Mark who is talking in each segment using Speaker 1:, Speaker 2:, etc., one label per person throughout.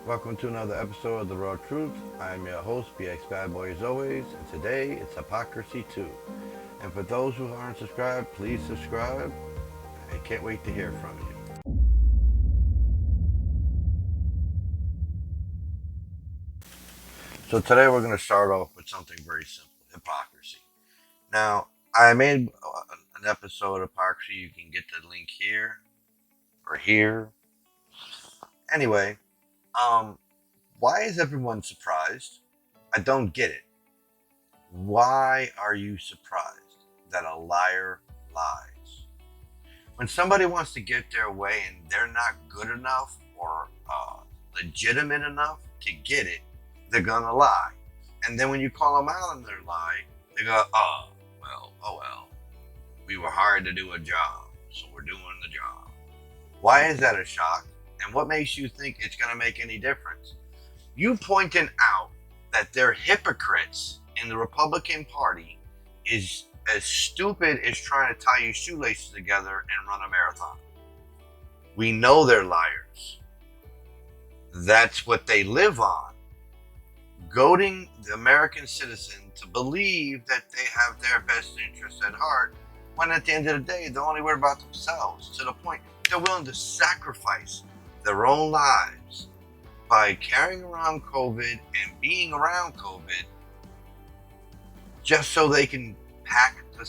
Speaker 1: Welcome to another episode of The Raw Truth. I'm your host, BX Bad Boy as always, and today it's Hypocrisy 2. And for those who aren't subscribed, please subscribe. I can't wait to hear from you. So today we're going to start off with something very simple, hypocrisy. Now, I made an episode of Hypocrisy. You can get the link here or here. Anyway, why is everyone surprised? I don't get it. Why are you surprised that a liar lies? When somebody wants to get their way and they're not good enough or legitimate enough to get it, they're gonna lie. And then when you call them out on their lie, they go, oh well, we were hired to do a job, so we're doing the job. Why is that a shock? And what makes you think it's gonna make any difference? You pointing out that they're hypocrites in the Republican Party is as stupid as trying to tie your shoelaces together and run a marathon. We know they're liars. That's what they live on. Goading the American citizen to believe that they have their best interests at heart, when at the end of the day, they're only worried about themselves, to the point they're willing to sacrifice their own lives by carrying around COVID and being around COVID just so they can pack the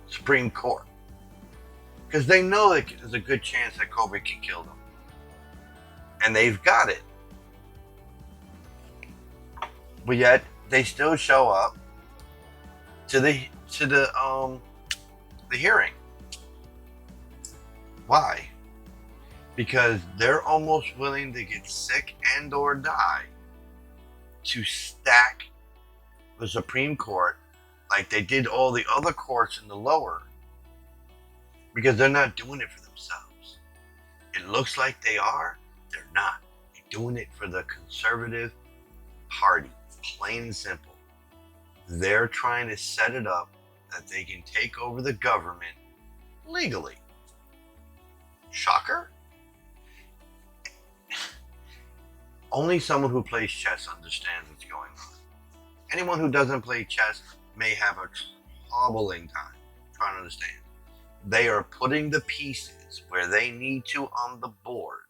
Speaker 1: Supreme Court. Because they know that there's a good chance that COVID can kill them. And they've got it. But yet they still show up to the hearing. Why? Because they're almost willing to get sick and or die to stack the Supreme Court like they did all the other courts in the lower, because they're not doing it for themselves. It looks like they are, they're not. They're doing it for the conservative party, plain and simple. They're trying to set it up that they can take over the government legally. Shocker? Only someone who plays chess understands what's going on. Anyone who doesn't play chess may have a troubling time trying to understand. They are putting the pieces where they need to on the board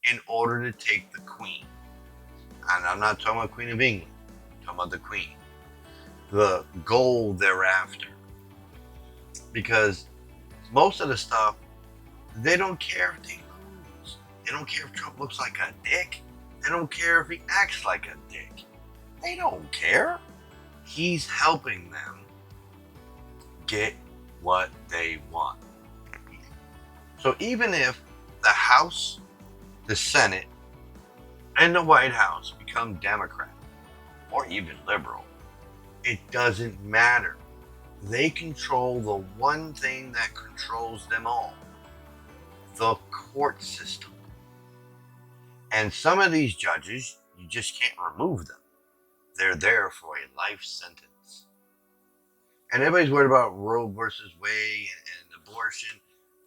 Speaker 1: in order to take the queen. And I'm not talking about Queen of England. I'm talking about the queen. The goal thereafter. Because most of the stuff, they don't care if they lose. They don't care if Trump looks like a dick. They don't care if he acts like a dick. They don't care. He's helping them get what they want. So even if the House, the Senate, and the White House become Democrat or even liberal, it doesn't matter. They control the one thing that controls them all, the court system. And some of these judges, you just can't remove them. They're there for a life sentence. And everybody's worried about Roe versus Wade and abortion.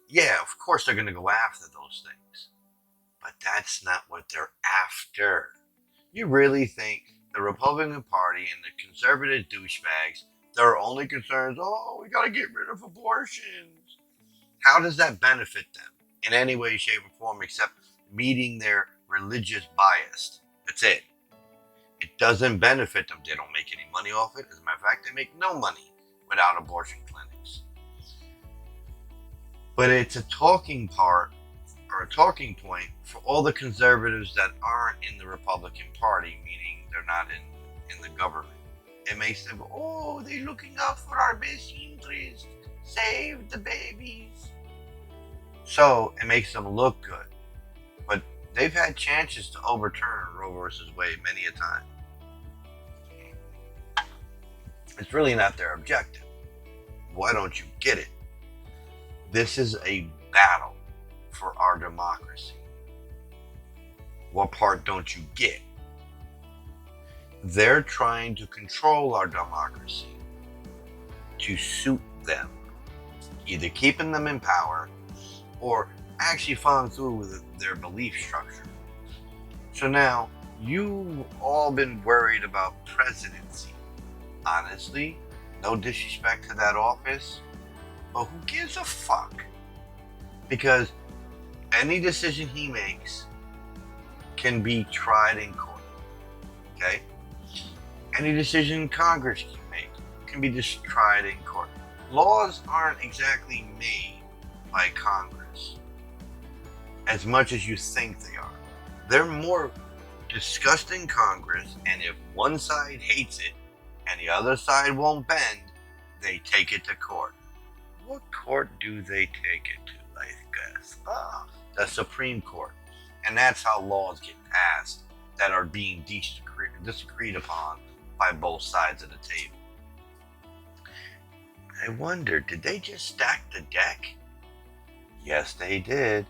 Speaker 1: Yeah, of course they're going to go after those things. But that's not what they're after. You really think the Republican Party and the conservative douchebags, their only concerns, oh, we got to get rid of abortions. How does that benefit them in any way, shape, or form except meeting their religious bias? That's it. It doesn't benefit them. They don't make any money off it. As a matter of fact, they make no money without abortion clinics. But it's a talking part or a talking point for all the conservatives that aren't in the Republican Party, meaning they're not in the government. It makes them go, oh, they're looking out for our best interest. Save the babies. So it makes them look good. But they've had chances to overturn Roe versus Wade many a time. It's really not their objective. Why don't you get it? This is a battle for our democracy. What part don't you get? They're trying to control our democracy to suit them, either keeping them in power or actually following through with their belief structure. So now, you've all been worried about presidency. Honestly, no disrespect to that office, but who gives a fuck? Because any decision he makes can be tried in court. Okay? Any decision Congress can make can be just tried in court. Laws aren't exactly made by Congress as much as you think they are. They're more discussed in Congress, and if one side hates it and the other side won't bend, they take it to court. What court do they take it to, I guess? The Supreme Court. And that's how laws get passed that are being disagreed upon by both sides of the table. I wonder, did they just stack the deck? Yes, they did.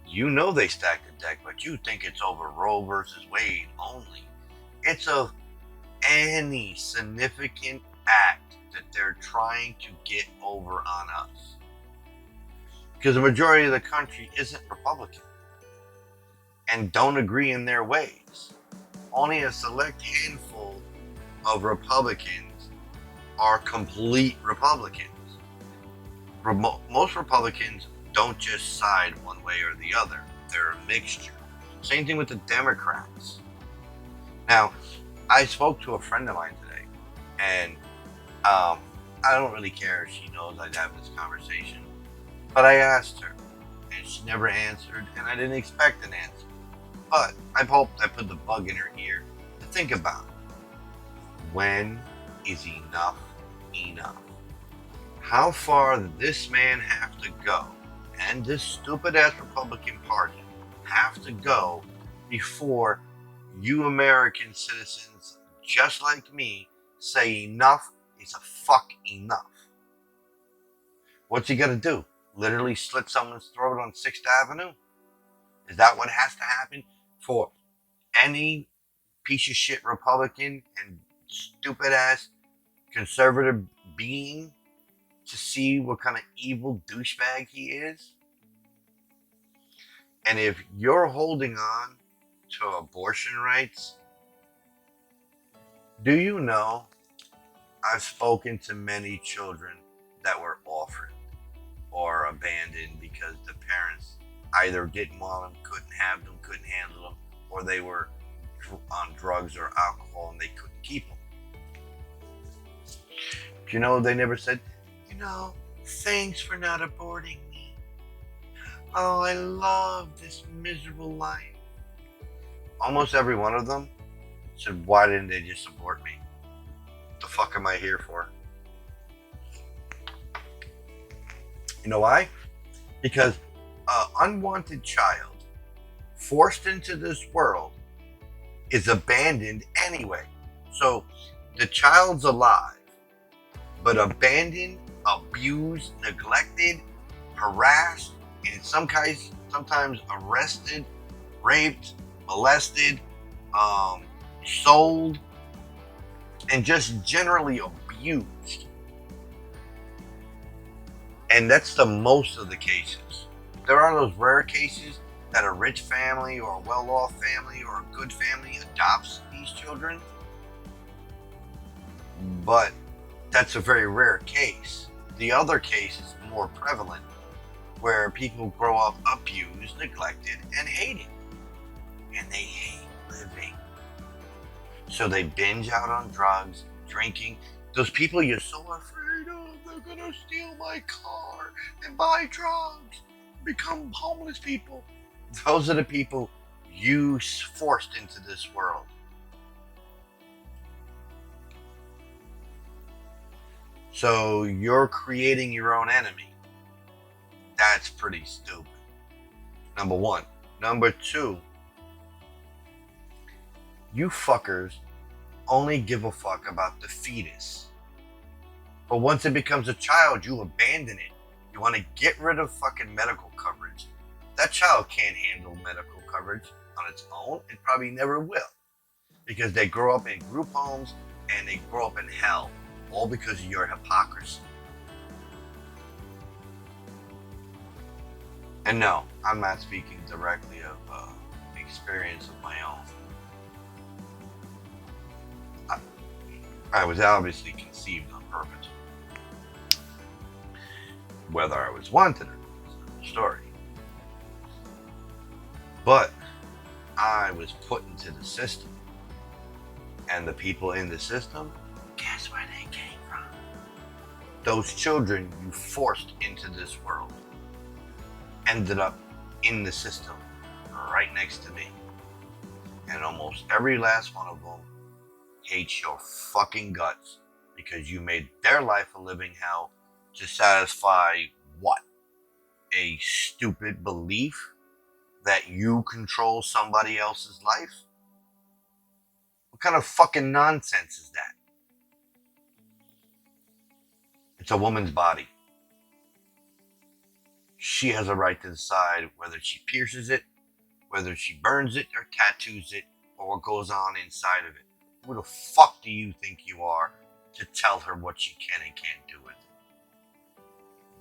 Speaker 1: You know they stacked the deck, but you think it's over Roe versus Wade only. It's of any significant act that they're trying to get over on us. Because the majority of the country isn't Republican and don't agree in their ways. Only a select handful of Republicans are complete Republicans. Most Republicans don't just side one way or the other. They're a mixture. Same thing with the Democrats. Now, I spoke to a friend of mine today, and I don't really care if she knows I'd have this conversation, but I asked her, and she never answered, and I didn't expect an answer. But I hoped I put the bug in her ear to think about it. When is enough enough? How far did this man have to go, and this stupid-ass Republican Party have to go before you American citizens, just like me, say enough is a fuck enough? What's he gonna do? Literally slit someone's throat on 6th Avenue? Is that what has to happen for any piece of shit Republican and stupid-ass conservative being to see what kind of evil douchebag he is? And if you're holding on to abortion rights, do you know I've spoken to many children that were orphaned or abandoned because the parents either didn't want them, couldn't have them, couldn't handle them, or they were on drugs or alcohol and they couldn't keep them. Do you know they never said, thanks for not aborting me. Oh, I love this miserable life. Almost every one of them said, why didn't they just abort me? What the fuck am I here for? You know why? Because an unwanted child forced into this world is abandoned anyway. So the child's alive, but abandoned, abused, neglected, harassed, and sometimes arrested, raped, molested, sold, and just generally abused. And that's the most of the cases. There are those rare cases that a rich family or a well-off family or a good family adopts these children, but that's a very rare case. The other case is more prevalent, where people grow up abused, neglected, and hated. And they hate living. So they binge out on drugs, drinking. Those people you're so afraid of, they're gonna steal my car and buy drugs, become homeless people. Those are the people you forced into this world. So you're creating your own enemy. That's pretty stupid. Number one. Number two, you fuckers only give a fuck about the fetus. But once it becomes a child, you abandon it. You want to get rid of fucking medical coverage. That child can't handle medical coverage on its own. It probably never will. Because they grow up in group homes and they grow up in hell. All because of your hypocrisy. And no, I'm not speaking directly of experience of my own. I was obviously conceived on purpose. Whether I was wanted or not is another story. But I was put into the system. And the people in the system, guess where they came from? Those children you forced into this world ended up in the system right next to me. And almost every last one of them hates your fucking guts because you made their life a living hell to satisfy what? A stupid belief that you control somebody else's life? What kind of fucking nonsense is that? It's a woman's body. She has a right to decide whether she pierces it, whether she burns it or tattoos it, or what goes on inside of it. Who the fuck do you think you are to tell her what she can and can't do with it?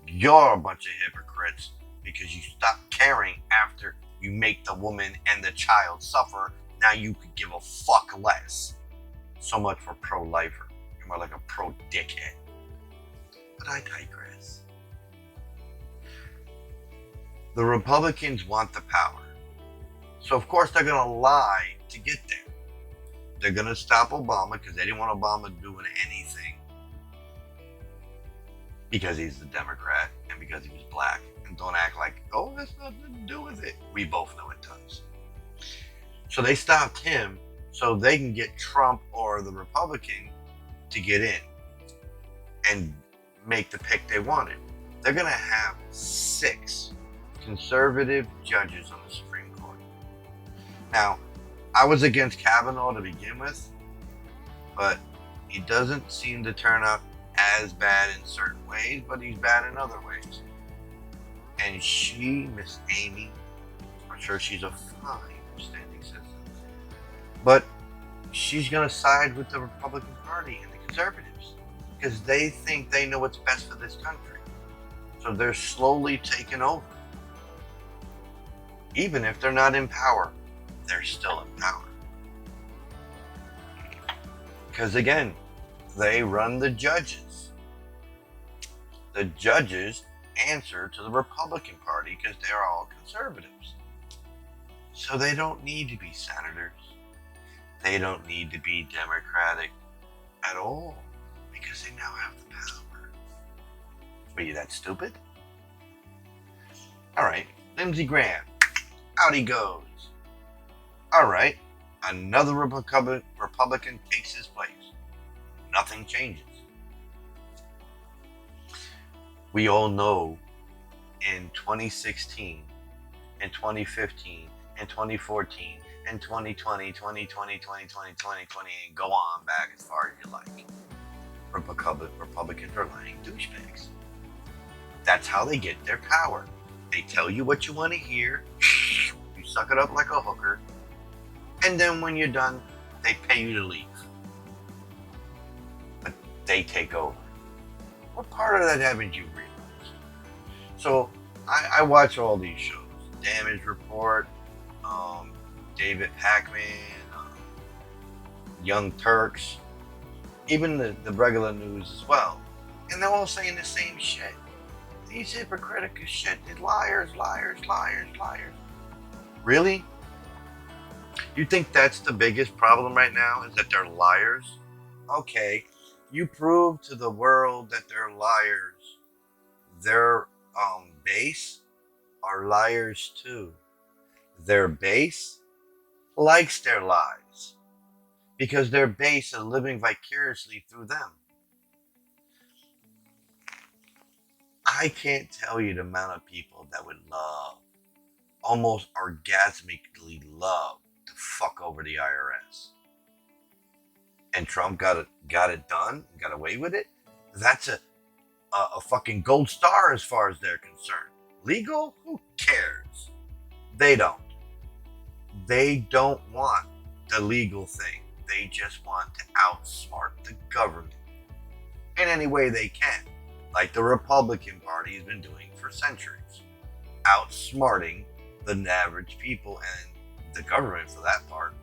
Speaker 1: You're a bunch of hypocrites because you stopped caring after you make the woman and the child suffer. Now you could give a fuck less. So much for pro-lifer. You're more like a pro-dickhead. But I digress. The Republicans want the power. So of course they're going to lie to get there. They're going to stop Obama because they didn't want Obama doing anything. Because he's a Democrat and because he was black. And don't act like, oh, that's nothing to do with it. We both know it does. So they stopped him so they can get Trump or the Republican to get in and make the pick they wanted. They're going to have 6 conservative judges on the Supreme Court. Now, I was against Kavanaugh to begin with, but he doesn't seem to turn out as bad in certain ways, but he's bad in other ways. And she, Miss Amy, I'm sure she's a fine, upstanding citizen, but she's going to side with the Republican Party and the conservatives because they think they know what's best for this country. So they're slowly taking over. Even if they're not in power, they're still in power. Because again, they run the judges. The judges answer to the Republican Party because they're all conservatives. So they don't need to be senators. They don't need to be Democratic at all because they now have the power. Are you that stupid? All right, Lindsey Graham, out he goes. All right, another Republican takes his place. Nothing changes. We all know in 2016, and 2015, and 2014, and 2020, 2020, 2020, 2020, and go on back as far as you like. Republicans are lying douchebags. That's how they get their power. They tell you what you want to hear, you suck it up like a hooker, and then when you're done, they pay you to leave. But they take over. What part of that haven't you realized? So I watch all these shows. Damage Report, David Pakman, Young Turks, even the regular news as well. And they're all saying the same shit. These hypocritical shit, they're liars, liars, liars, liars. Really? You think that's the biggest problem right now, is that they're liars? Okay, you prove to the world that they're liars. Their base are liars too. Their base likes their lies because their base is living vicariously through them. I can't tell you the amount of people that would love, almost orgasmically love, to fuck over the IRS. And Trump got it done, got away with it. That's a fucking gold star as far as they're concerned. Legal? Who cares? They don't. They don't want the legal thing. They just want to outsmart the government in any way they can, like the Republican Party has been doing for centuries. outsmarting the average people and the government for that part.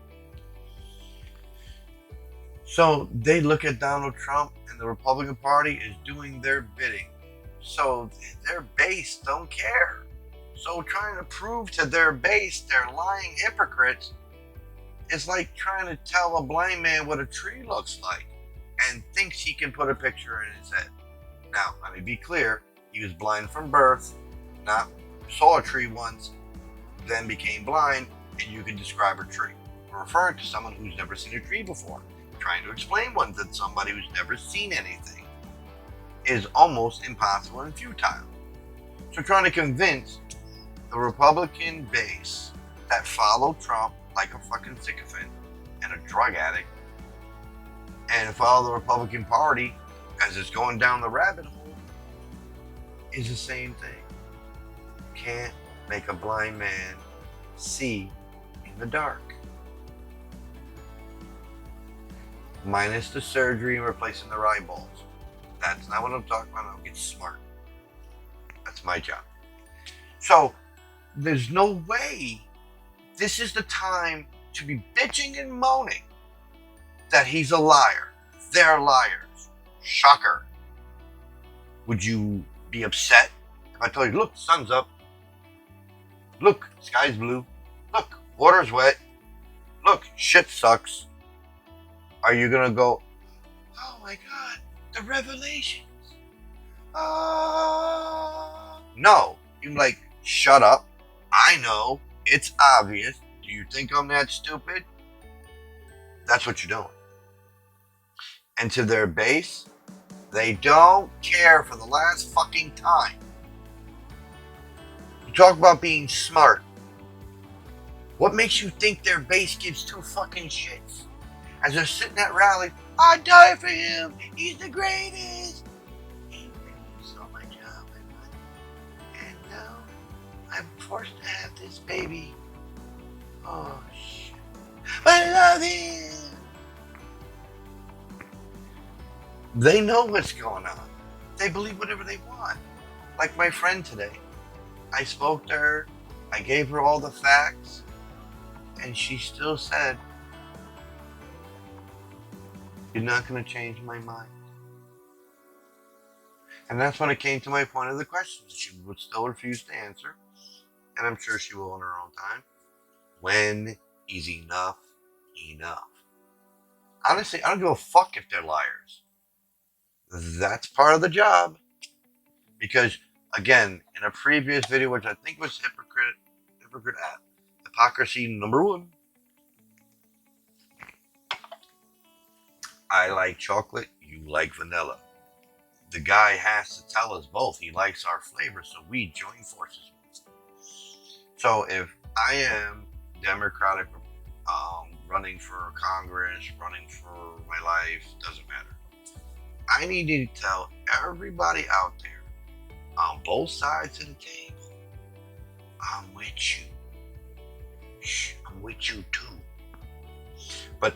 Speaker 1: So they look at Donald Trump and the Republican Party is doing their bidding. So their base don't care. So trying to prove to their base they're lying hypocrites is like trying to tell a blind man what a tree looks like and thinks he can put a picture in his head. Now, let me be clear, he was blind from birth, not saw a tree once, then became blind, and you can describe a tree. We're referring to someone who's never seen a tree before. Trying to explain one to somebody who's never seen anything is almost impossible and futile. So trying to convince the Republican base that follow Trump like a fucking sycophant and a drug addict and follow the Republican Party as it's going down the rabbit hole is the same thing. Can't make a blind man see in the dark. Minus the surgery and replacing their eyeballs. That's not what I'm talking about. I'll get smart. That's my job. So, there's no way this is the time to be bitching and moaning that he's a liar. They're liars. Shocker. Would you be upset if I told you, look, sun's up. Look, sky's blue. Look, water's wet. Look, shit sucks. Are you going to go, oh my God, the revelations? No. You're like, shut up. I know. It's obvious. Do you think I'm that stupid? That's what you're doing. And to their base, they don't care for the last fucking time. You talk about being smart. What makes you think their base gives two fucking shits? As they're sitting at rally, I die for him. He's the greatest. He made so much of it. And now I'm forced to have this baby. Oh shit. But I love him. They know what's going on. They believe whatever they want. Like my friend today. I spoke to her. I gave her all the facts. And she still said, you're not going to change my mind. And that's when it came to my point of the question. She would still refuse to answer. And I'm sure she will in her own time. When is enough enough? Honestly, I don't give a fuck if they're liars. That's part of the job. Because, again, in a previous video, which I think was hypocrite app, hypocrisy number 1. I like chocolate, you like vanilla. The guy has to tell us both he likes our flavor, so we join forces. So if I am Democratic, running for Congress, running for my life, doesn't matter. I need to tell everybody out there on both sides of the table, I'm with you. Shh, I'm with you too. But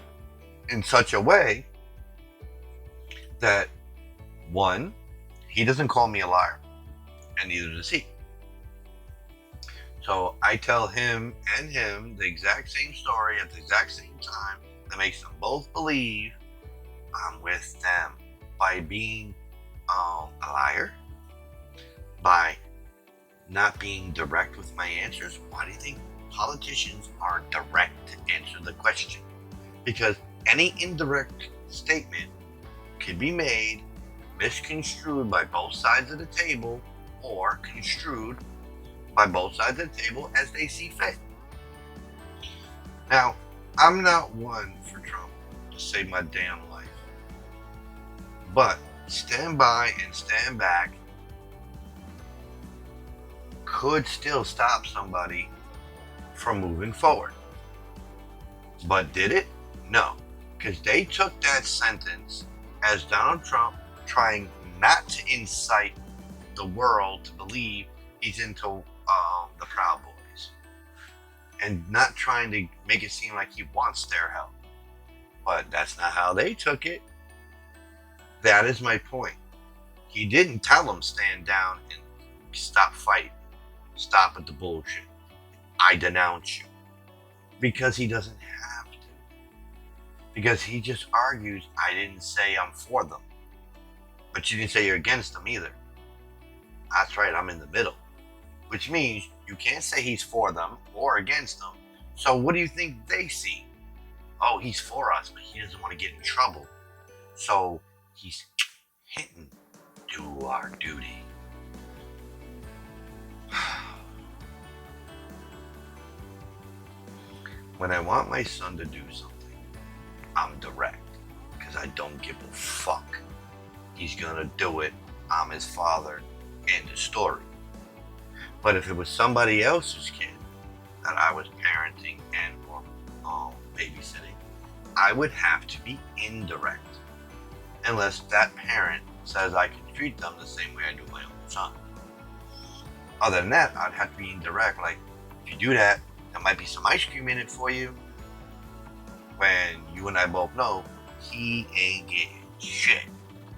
Speaker 1: in such a way that, one, he doesn't call me a liar, and neither does he. So I tell him and him the exact same story at the exact same time that makes them both believe I'm with them. By being a liar, by not being direct with my answers. Why do you think politicians are direct to answer the question? Because any indirect statement can be made, misconstrued by both sides of the table, or construed by both sides of the table as they see fit. Now, I'm not one for Trump to save my damn life. But stand by and stand back could still stop somebody from moving forward. But did it? No. Because they took that sentence as Donald Trump trying not to incite the world to believe he's into the Proud Boys. And not trying to make it seem like he wants their help. But that's not how they took it. That is my point. He didn't tell them stand down and stop fighting. Stop with the bullshit. I denounce you. Because he doesn't have to. Because he just argues, I didn't say I'm for them. But you didn't say you're against them either. That's right, I'm in the middle. Which means you can't say he's for them or against them. So what do you think they see? Oh, he's for us, but he doesn't want to get in trouble. So he's hitting, do our duty. When I want my son to do something, I'm direct. Because I don't give a fuck. He's gonna do it. I'm his father. End of story. But if it was somebody else's kid that I was parenting and or babysitting, I would have to be indirect. Unless that parent says I can treat them the same way I do my own son. Other than that, I'd have to be indirect. Like, if you do that, there might be some ice cream in it for you. When you and I both know he ain't getting shit.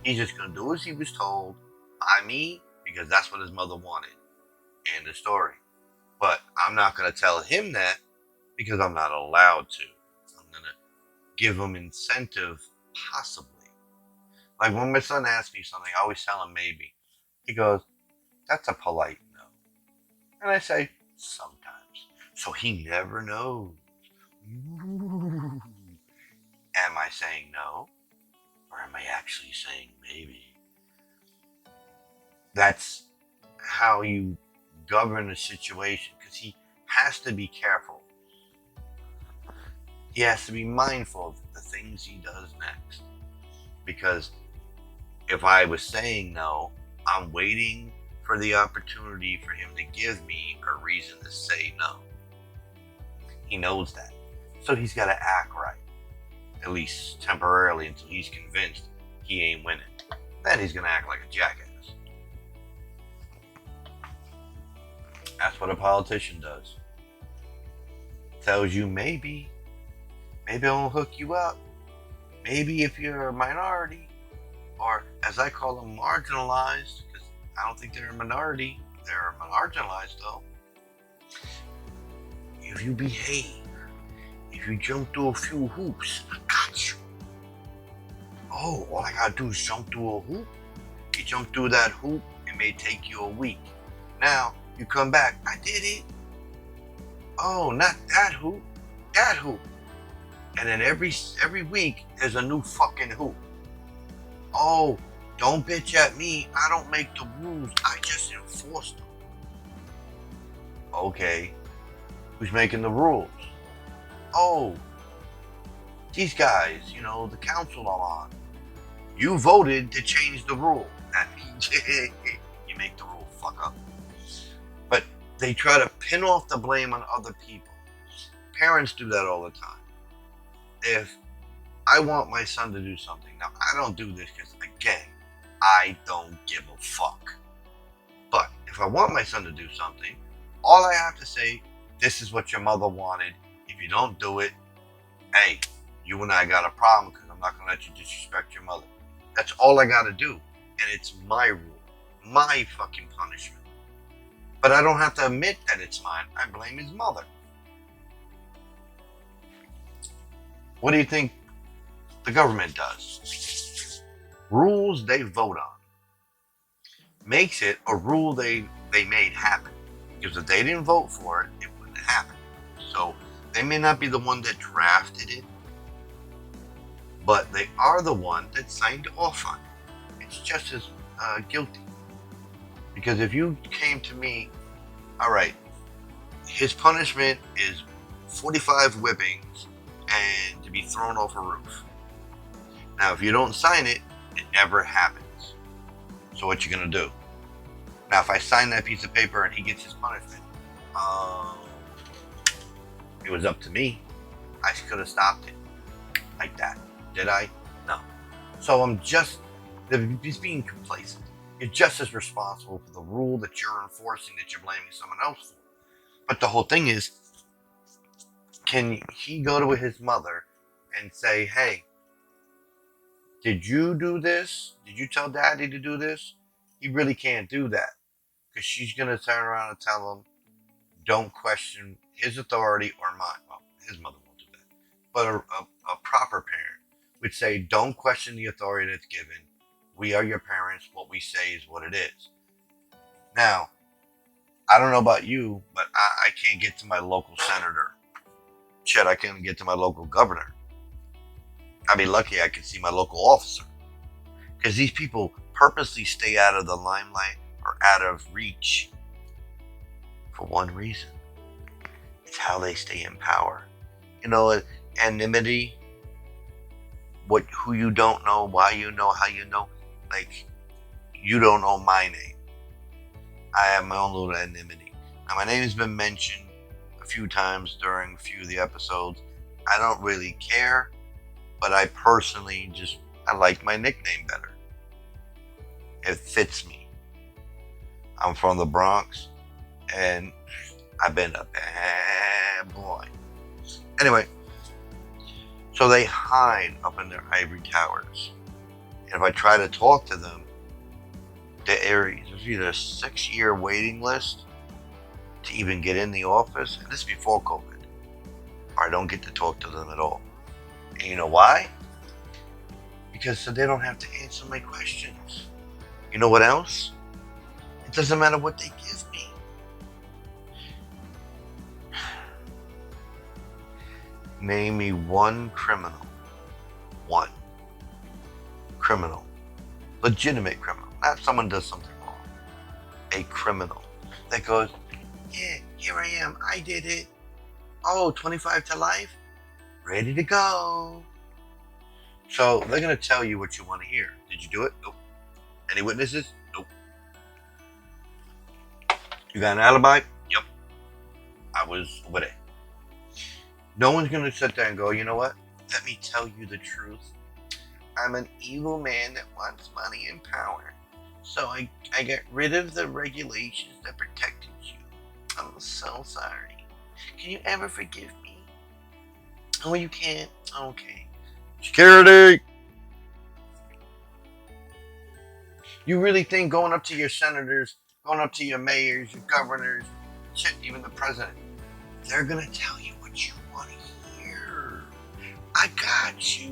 Speaker 1: He's just gonna do as he was told by me because that's what his mother wanted. End of story. But I'm not gonna tell him that because I'm not allowed to. I'm gonna give him incentive, possibly. Like when my son asks me something, I always tell him maybe. He goes, that's a polite no. And I say, sometimes. So he never knows. Ooh. Am I saying no? Or am I actually saying maybe? That's how you govern a situation, because he has to be careful. He has to be mindful of the things he does next. Because if I was saying no, I'm waiting for the opportunity for him to give me a reason to say no. He knows that. So he's got to act right. At least temporarily until he's convinced he ain't winning. Then he's going to act like a jackass. That's what a politician does. Tells you maybe I'll hook you up. Maybe if you're a minority, or as I call them, marginalized, because I don't think they're a minority. They're marginalized though. If you behave, if you jump through a few hoops, I got you. Oh, all I gotta do is jump through a hoop. You jump through that hoop, it may take you a week. Now, you come back, I did it. Oh, not that hoop, that hoop. And then every week, there's a new fucking hoop. Oh, don't bitch at me, I don't make the rules, I just enforce them. Okay, who's making the rules? Oh, these guys, the council I'm on. You voted to change the rule. That means you make the rule, fuck up. But they try to pin off the blame on other people. Parents do that all the time. If I want my son to do something, now I don't do this because, again, I don't give a fuck. But if I want my son to do something, all I have to say, this is what your mother wanted. If you don't do it, hey, you and I got a problem because I'm not going to let you disrespect your mother. That's all I got to do. And it's my rule. My fucking punishment. But I don't have to admit that it's mine. I blame his mother. What do you think the government does? Rules they vote on. Makes it a rule they made happen. Because if they didn't vote for it, it wouldn't happen. So they may not be the one that drafted it, but they are the one that signed off on it. It's just as guilty. Because if you came to me, all right, his punishment is 45 whippings and to be thrown off a roof. Now, if you don't sign it, it never happens. So what you gonna do? Now, if I sign that piece of paper and he gets his punishment, it was up to me. I could have stopped it like that. Did I? No. So I'm just being complacent. You're just as responsible for the rule that you're enforcing that you're blaming someone else for. But the whole thing is, can he go to his mother and say, hey, did you do this? Did you tell daddy to do this? He really can't do that because she's going to turn around and tell him, don't question his authority or mine. Well, his mother won't do that. But a proper parent would say, don't question the authority that's given. We are your parents. What we say is what it is. Now, I don't know about you, but I can't get to my local senator. Shit, I can't get to my local governor. I'd be lucky I could see my local officer. Because these people purposely stay out of the limelight or out of reach for one reason. It's how they stay in power. You know, anonymity, who you don't know, why you know, how you know. Like, you don't know my name. I have my own little anonymity. Now, my name has been mentioned a few times during a few of the episodes. I don't really care, but I personally I like my nickname better. It fits me. I'm from the Bronx, and I've been a bad boy. Anyway, so they hide up in their ivory towers. And if I try to talk to them, there's either a 6-year waiting list to even get in the office, and this is before COVID, or I don't get to talk to them at all. And you know why? Because so they don't have to answer my questions. You know what else? It doesn't matter what they give me. Name me one criminal. One criminal. Legitimate criminal. Not someone does something wrong. A criminal that goes, yeah, here I am. I did it. Oh, 25 to life? Ready to go. So they're going to tell you what you want to hear. Did you do it? Nope. Any witnesses? Nope. You got an alibi? Yep. I was over there. No one's going to sit there and go, you know what? Let me tell you the truth. I'm an evil man that wants money and power. So I got rid of the regulations that protected you. I'm so sorry. Can you ever forgive me? Oh, you can't? Okay. Security! You really think going up to your senators, going up to your mayors, your governors, shit, even the president, they're going to tell you what you want to hear? I got you.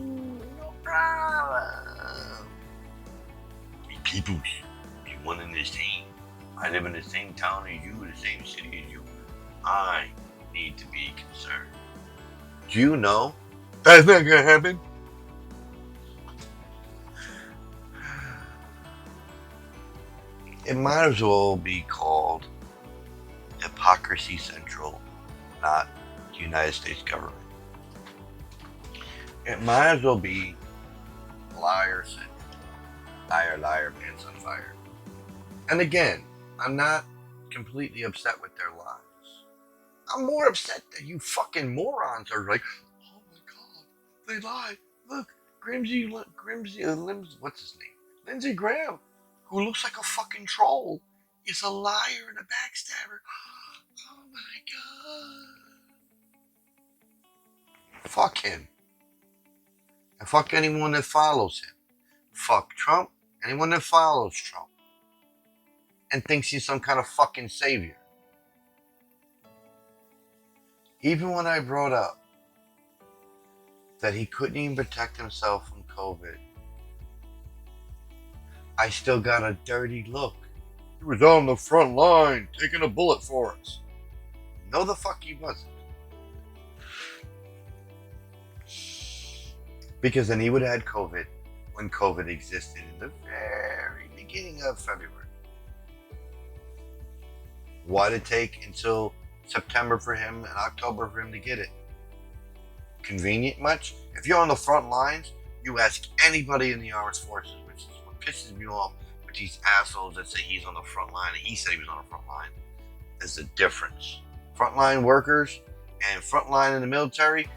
Speaker 1: No problem. Hey, people, you want in this team? I live in the same town as you, the same city as you. I need to be concerned. Do you know that's not going to happen? It might as well be called Hypocrisy Central, not the United States government. It might as well be Liar Central. Liar, liar, pants on fire. And again, I'm not completely upset with their lies. I'm more upset that you fucking morons are like, oh my god, they lie. Look, Grimsy, what's his name? Lindsey Graham, who looks like a fucking troll, is a liar and a backstabber. Oh my god. Fuck him. And fuck anyone that follows him. Fuck Trump, anyone that follows Trump. And thinks he's some kind of fucking savior. Even when I brought up that he couldn't even protect himself from COVID, I still got a dirty look. He was on the front line taking a bullet for us. No, the fuck he wasn't. Because then he would have had COVID when COVID existed in the very beginning of February. Why did it take until September for him and October for him to get it? Convenient much? If you're on the front lines, you ask anybody in the armed forces, which is what pisses me off with these assholes that say he's on the front line and he said he was on the front line. There's a difference. Frontline workers and frontline in the military,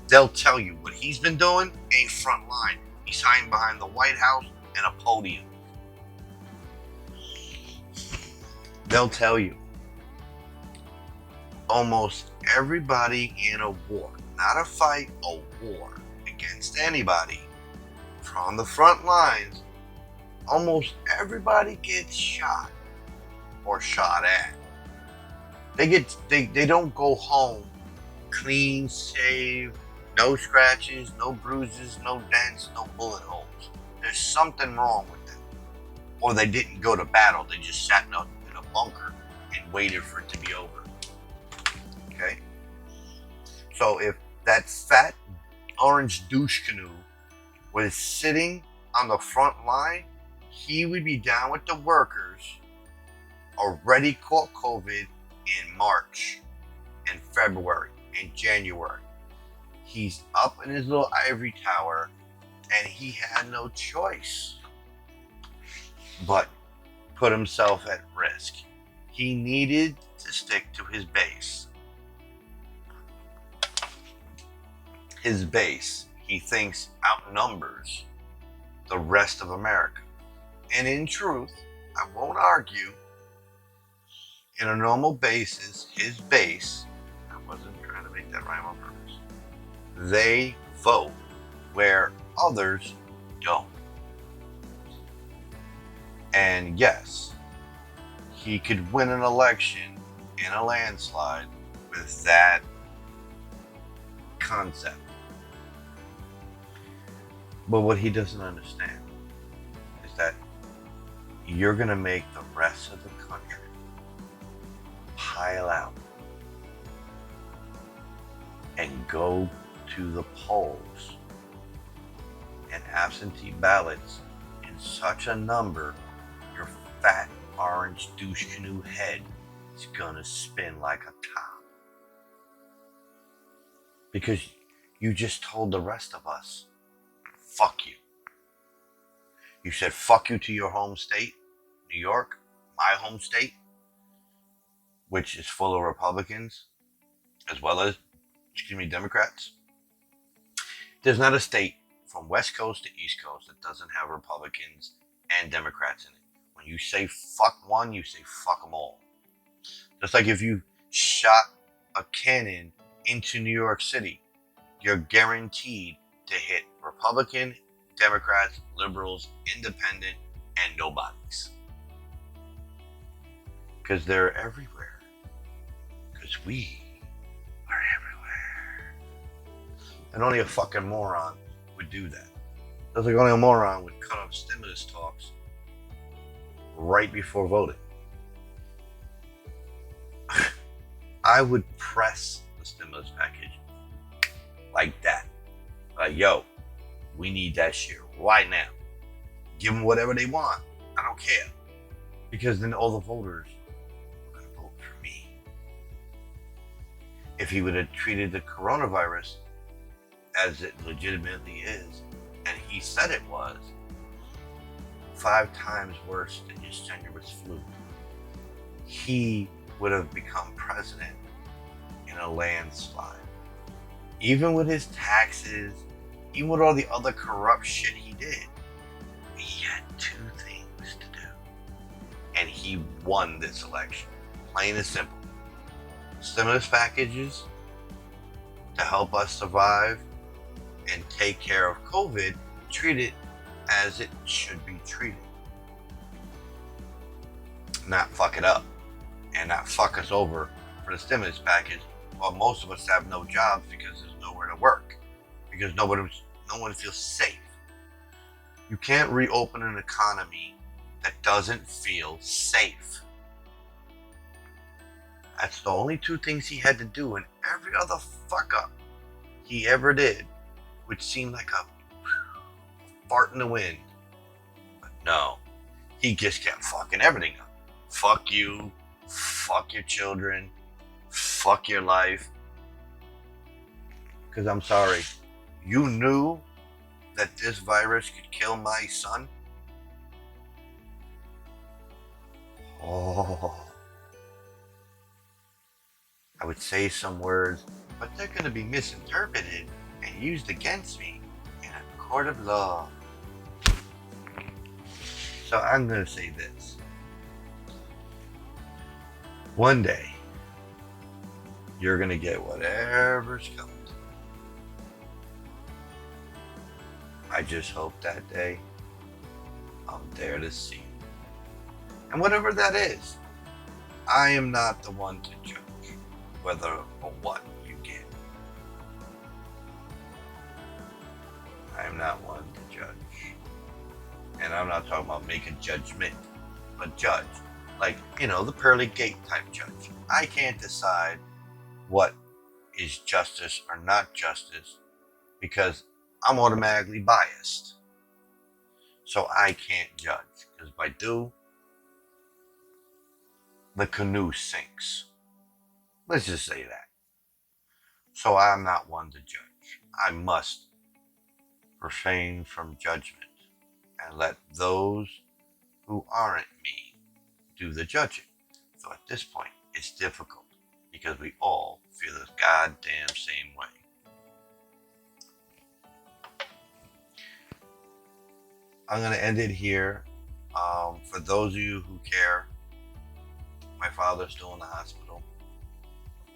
Speaker 1: they'll tell you what he's been doing ain't frontline. He's hiding behind the White House and a podium. They'll tell you. Almost everybody in a war, not a fight, a war against anybody from the front lines, almost everybody gets shot or shot at. They don't go home clean, shaved, no scratches, no bruises, no dents, no bullet holes. There's something wrong with them. Or they didn't go to battle, they just sat in a bunker and waited for it to be over. Okay? So if that fat orange douche canoe was sitting on the front line, he would be down with the workers already caught COVID in March, in February, in January. He's up in his little ivory tower and he had no choice but put himself at risk. He needed to stick to his base. His base, he thinks, outnumbers the rest of America. And in truth, I won't argue, in a normal basis, his base, I wasn't trying to make that rhyme on purpose, they vote where others don't. And yes, he could win an election in a landslide with that concept. But what he doesn't understand is that you're going to make the rest of the country pile out and go to the polls and absentee ballots in such a number, your fat orange douche canoe head is gonna spin like a top. Because you just told the rest of us, fuck you. You said fuck you to your home state, New York, my home state, which is full of Republicans, as well as, Democrats. There's not a state from West Coast to East Coast that doesn't have Republicans and Democrats in it. When you say fuck one, you say fuck them all. Just like if you shot a cannon into New York City, you're guaranteed to hit Republican, Democrats, liberals, independent, and nobodies. Because they're everywhere. Because we are everywhere. And only a fucking moron would do that. Just like only a moron would cut off stimulus talks right before voting. I would press the stimulus package like that. Like, yo, we need that shit right now. Give them whatever they want. I don't care. Because then all the voters are going to vote for me. If he would have treated the coronavirus as it legitimately is, and he said it was, 5 times worse than his tenuous flu, he would have become president in a landslide. Even with his taxes, even with all the other corrupt shit he did, he had 2 things to do. And he won this election. Plain and simple. Stimulus packages to help us survive and take care of COVID, treat it as it should be treated. Not fuck it up and not fuck us over for the stimulus package while most of us have no jobs because there's nowhere to work, because no one feels safe. You can't reopen an economy that doesn't feel safe. That's the only 2 things he had to do, and every other fuck up he ever did, which seemed like a fart in the wind. But no, he just kept fucking everything up. Fuck you, fuck your children, fuck your life. Because I'm sorry, you knew that this virus could kill my son? Oh. I would say some words, but they're going to be misinterpreted and used against me in a court of law. So I'm going to say this. One day, you're going to get whatever's coming. I just hope that day I'm there to see you. And whatever that is, I am not the one to judge whether or what you get. I am not one to judge. And I'm not talking about make a judgment, but judge. Like, the pearly gate type judge. I can't decide what is justice or not justice because I'm automatically biased. So I can't judge. Because if I do, the canoe sinks. Let's just say that. So I'm not one to judge. I must refrain from judgment and let those who aren't me do the judging. So at this point, it's difficult because we all feel the goddamn same way. I'm going to end it here. For those of you who care, my father's still in the hospital.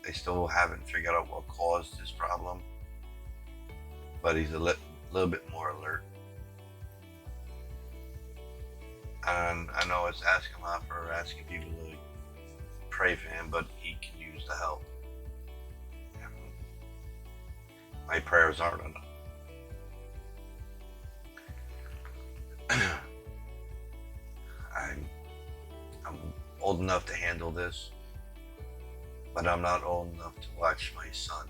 Speaker 1: They still haven't figured out what caused this problem, but he's a little bit more alert. And I know it's asking a lot for asking people to pray for him, but he can use the help. My prayers aren't enough. I'm old enough to handle this, but I'm not old enough to watch my son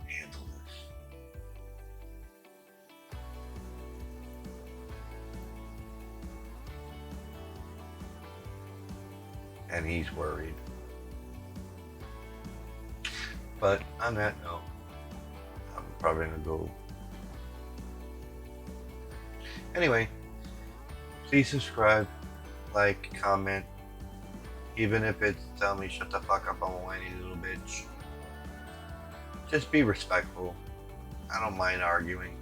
Speaker 1: handle this. And he's worried. But on that note, I'm probably gonna go. Anyway, please subscribe, like, comment, even if it's tell me shut the fuck up, I'm a whiny little bitch. Just be respectful. I don't mind arguing.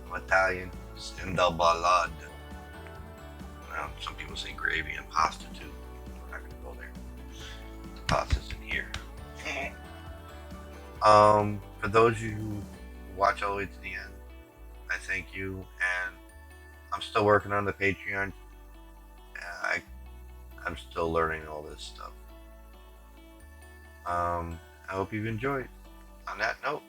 Speaker 1: I'm Italian. Stinda ballad. Some people say gravy and pasta too. We're not gonna go there. The pasta's in here. For those of you who watch all the way to the end, I thank you, and I'm still working on the Patreon. I'm still learning all this stuff. I hope you've enjoyed. On that note,